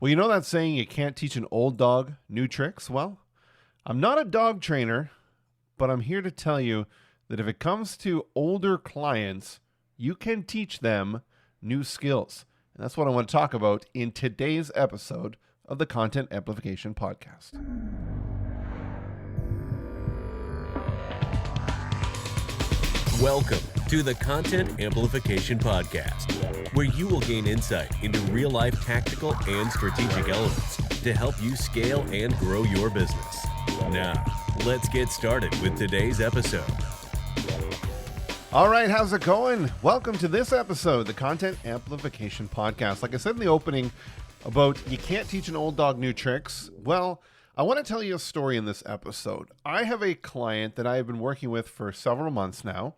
Well, you know that saying, you can't teach an old dog new tricks? Well, I'm not a dog trainer, but I'm here to tell you that if it comes to older clients, you can teach them new skills. And that's what I want to talk about in today's episode of the Content Amplification Podcast. Welcome to the Content Amplification Podcast, where you will gain insight into real-life tactical and strategic elements to help you scale and grow your business. Now, let's get started with today's episode. All right, how's it going? Welcome to this episode, the Content Amplification Podcast. Like I said in the opening about you can't teach an old dog new tricks. Well, I want to tell you a story in this episode. I have a client that I have been working with for several months now.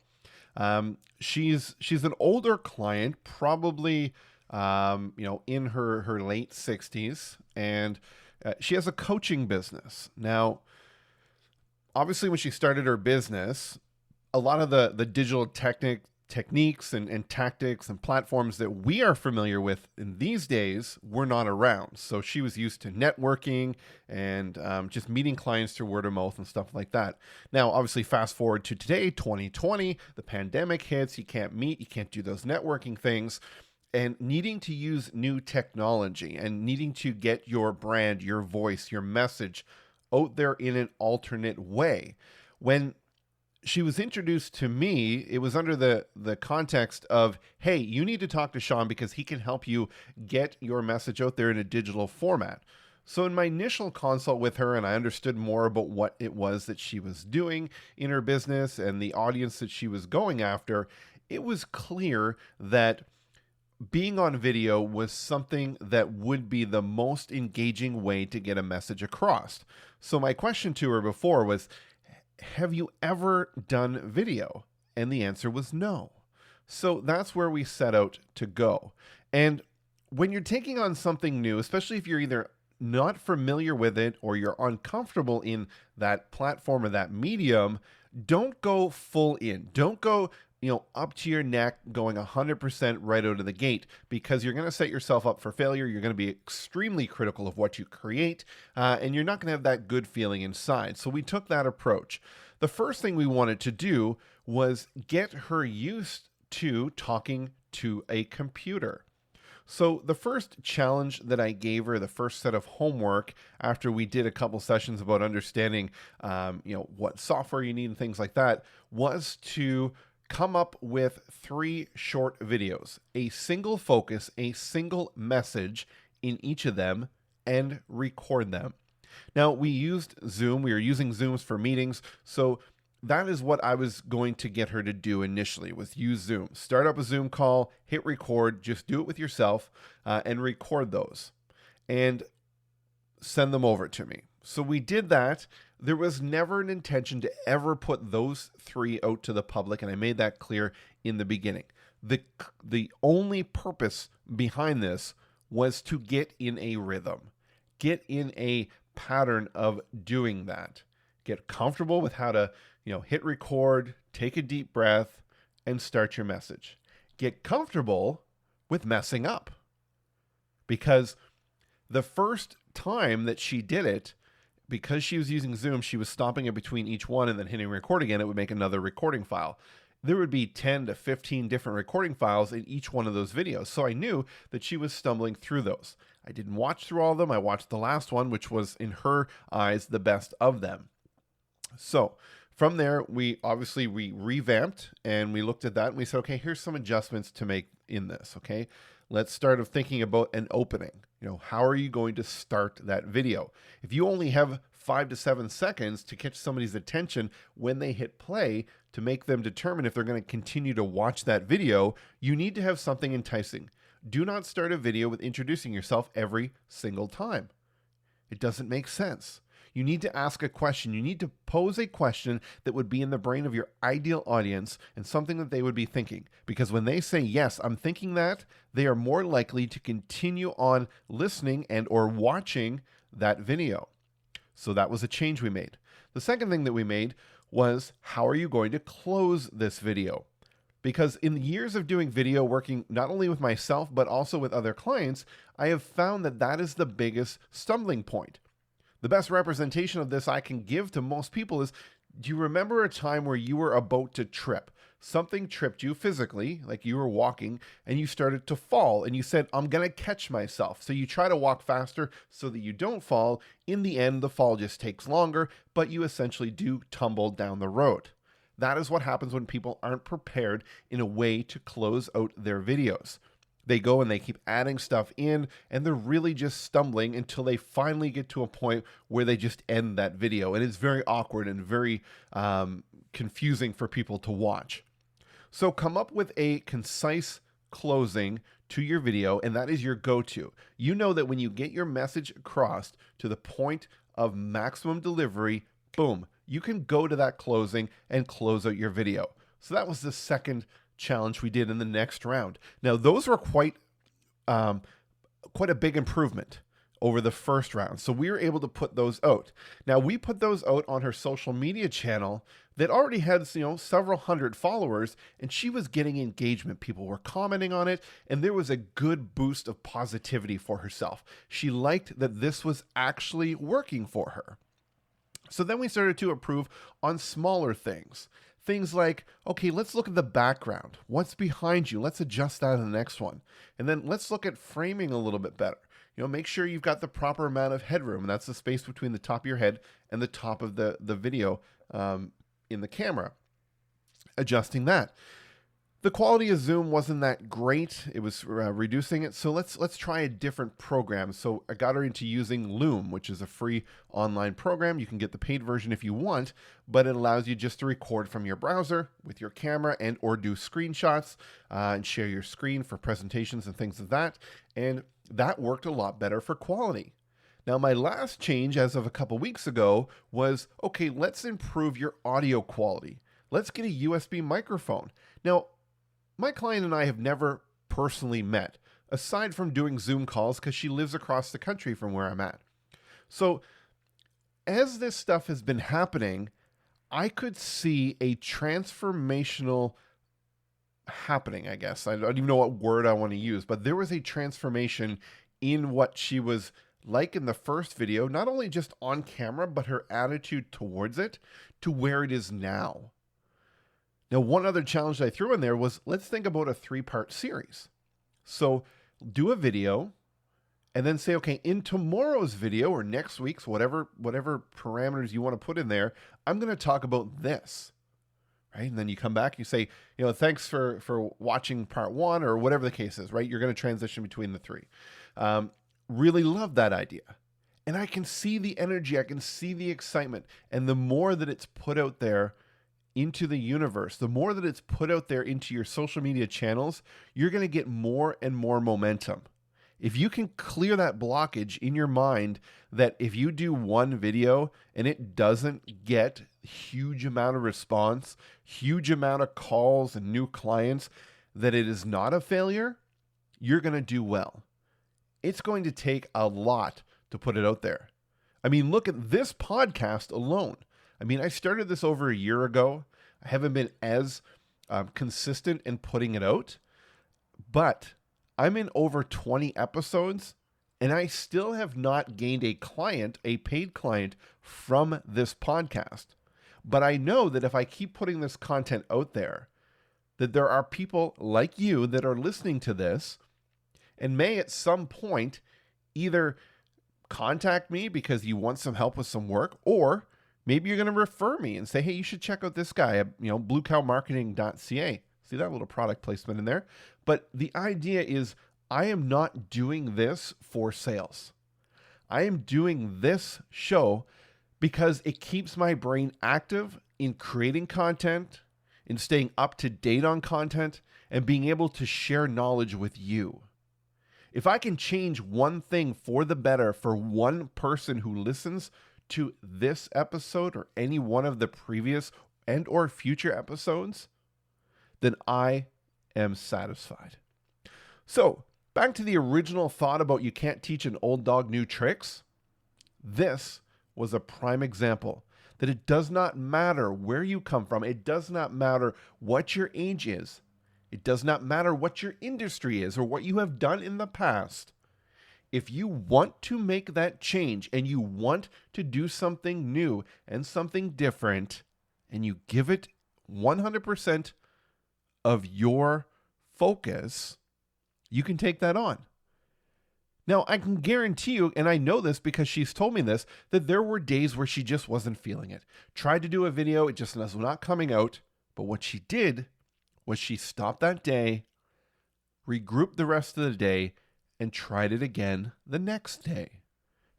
She's an older client, probably in her late 60s, and she has a coaching business. Now, obviously, when she started her business, a lot of the digital techniques and tactics and platforms that we are familiar with in these days were not around. So she was used to networking and just meeting clients through word of mouth and stuff like that. Now, obviously, fast forward to today, 2020, the pandemic hits, you can't meet, you can't do those networking things, and needing to use new technology and needing to get your brand, your voice, your message out there in an alternate way. When she was introduced to me, it was under the context of, hey, you need to talk to Sean because he can help you get your message out there in a digital format. So in my initial consult with her, and I understood more about what it was that she was doing in her business and the audience that she was going after, it was clear that being on video was something that would be the most engaging way to get a message across. So my question to her before was, have you ever done video? And the answer was no. So that's where we set out to go. And when you're taking on something new, especially if you're either not familiar with it or you're uncomfortable in that platform or that medium, don't go full in. Don't go up to your neck going 100% right out of the gate, because you're going to set yourself up for failure. You're going to be extremely critical of what you create, and you're not going to have that good feeling inside. So we took that approach. The first thing we wanted to do was get her used to talking to a computer. So the first challenge that I gave her, the first set of homework after we did a couple sessions about understanding, what software you need and things like that, was to come up with 3 short videos, a single focus, a single message in each of them, and record them. Now, we used Zoom. We were using Zooms for meetings. So that is what I was going to get her to do initially, was use Zoom. Start up a Zoom call, hit record, just do it with yourself, and record those and send them over to me. So we did that. There was never an intention to ever put those 3 out to the public, and I made that clear in the beginning. The only purpose behind this was to get in a rhythm, get in a pattern of doing that, get comfortable with how to, hit record, take a deep breath, and start your message. Get comfortable with messing up, because the first time that she did it, because she was using Zoom, she was stopping it between each one and then hitting record again. It would make another recording file. There would be 10 to 15 different recording files in each one of those videos. So I knew that she was stumbling through those. I didn't watch through all of them. I watched the last one, which was, in her eyes, the best of them. So from there, we revamped and we looked at that and we said, okay, here's some adjustments to make in this. Okay, let's start thinking about an opening. How are you going to start that video? If you only have 5 to 7 seconds to catch somebody's attention when they hit play to make them determine if they're going to continue to watch that video, you need to have something enticing. Do not start a video with introducing yourself every single time. It doesn't make sense. You need to ask a question. You need to pose a question that would be in the brain of your ideal audience and something that they would be thinking. Because when they say, yes, I'm thinking that, they are more likely to continue on listening and or watching that video. So that was a change we made. The second thing that we made was, how are you going to close this video? Because in the years of doing video, working not only with myself, but also with other clients, I have found that that is the biggest stumbling point. The best representation of this I can give to most people is, do you remember a time where you were about to trip? Something tripped you physically, like you were walking, and you started to fall, and you said, I'm going to catch myself. So you try to walk faster so that you don't fall. In the end, the fall just takes longer, but you essentially do tumble down the road. That is what happens when people aren't prepared in a way to close out their videos. They go and they keep adding stuff in, and they're really just stumbling until they finally get to a point where they just end that video. And it's very awkward and very confusing for people to watch. So come up with a concise closing to your video, and that is your go-to. You know that when you get your message across to the point of maximum delivery, boom, you can go to that closing and close out your video. So that was the second challenge we did in the next round. Now, those were quite a big improvement over the first round. So we were able to put those out. Now, we put those out on her social media channel that already had, several hundred followers, and she was getting engagement. People were commenting on it, and there was a good boost of positivity for herself. She liked that this was actually working for her. So then we started to improve on smaller things. Things like, okay, let's look at the background. What's behind you? Let's adjust that in the next one. And then let's look at framing a little bit better. Make sure you've got the proper amount of headroom, and that's the space between the top of your head and the top of the video in the camera. Adjusting that. The quality of Zoom wasn't that great. It was reducing it. So let's try a different program. So I got her into using Loom, which is a free online program. You can get the paid version if you want, but it allows you just to record from your browser with your camera and or do screenshots and share your screen for presentations and things like that. And that worked a lot better for quality. Now, my last change as of a couple weeks ago was, okay, let's improve your audio quality. Let's get a USB microphone. Now, my client and I have never personally met, aside from doing Zoom calls because she lives across the country from where I'm at. So as this stuff has been happening, I could see a transformational happening, I guess. I don't even know what word I want to use, but there was a transformation in what she was like in the first video, not only just on camera, but her attitude towards it to where it is now. Now, one other challenge I threw in there was, let's think about a 3-part series. So do a video and then say, okay, in tomorrow's video or next week's, whatever parameters you want to put in there, I'm going to talk about this, right? And then you come back, you say, thanks for watching part 1 or whatever the case is, right? You're going to transition between the 3. Really love that idea. And I can see the energy, I can see the excitement. And the more that it's put out there into the universe, the more that it's put out there into your social media channels, you're going to get more and more momentum. If you can clear that blockage in your mind that if you do one video and it doesn't get huge amount of response, huge amount of calls and new clients, that it is not a failure, you're going to do well. It's going to take a lot to put it out there. I mean, look at this podcast alone. I started this over a year ago. I haven't been as consistent in putting it out, but I'm in over 20 episodes, and I still have not gained a client, a paid client, from this podcast. But I know that if I keep putting this content out there, that there are people like you that are listening to this and may at some point either contact me because you want some help with some work, or maybe you're going to refer me and say, hey, you should check out this guy at bluecowmarketing.ca. See that little product placement in there? But the idea is, I am not doing this for sales. I am doing this show because it keeps my brain active in creating content, in staying up to date on content, and being able to share knowledge with you. If I can change one thing for the better for one person who listens to this episode or any one of the previous and or future episodes, then I am satisfied. So back to the original thought about you can't teach an old dog new tricks. This was a prime example that it does not matter where you come from. It does not matter what your age is. It does not matter what your industry is or what you have done in the past. If you want to make that change and you want to do something new and something different, and you give it 100% of your focus, you can take that on. Now, I can guarantee you, and I know this because she's told me this, that there were days where she just wasn't feeling it. Tried to do a video, it just was not coming out. But what she did was she stopped that day, regrouped the rest of the day, and tried it again the next day.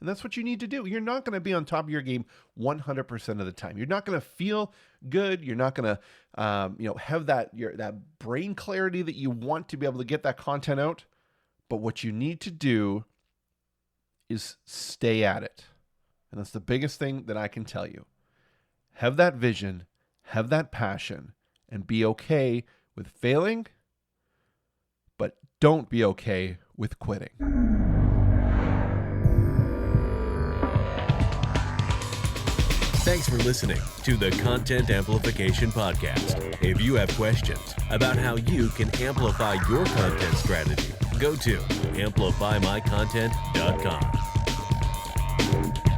And that's what you need to do. You're not going to be on top of your game 100% of the time. You're not going to feel good. You're not going to have that brain clarity that you want to be able to get that content out. But what you need to do is stay at it. And that's the biggest thing that I can tell you. Have that vision, have that passion, and be okay with failing, but don't be okay with quitting. Thanks for listening to the Content Amplification Podcast. If you have questions about how you can amplify your content strategy, go to amplifymycontent.com.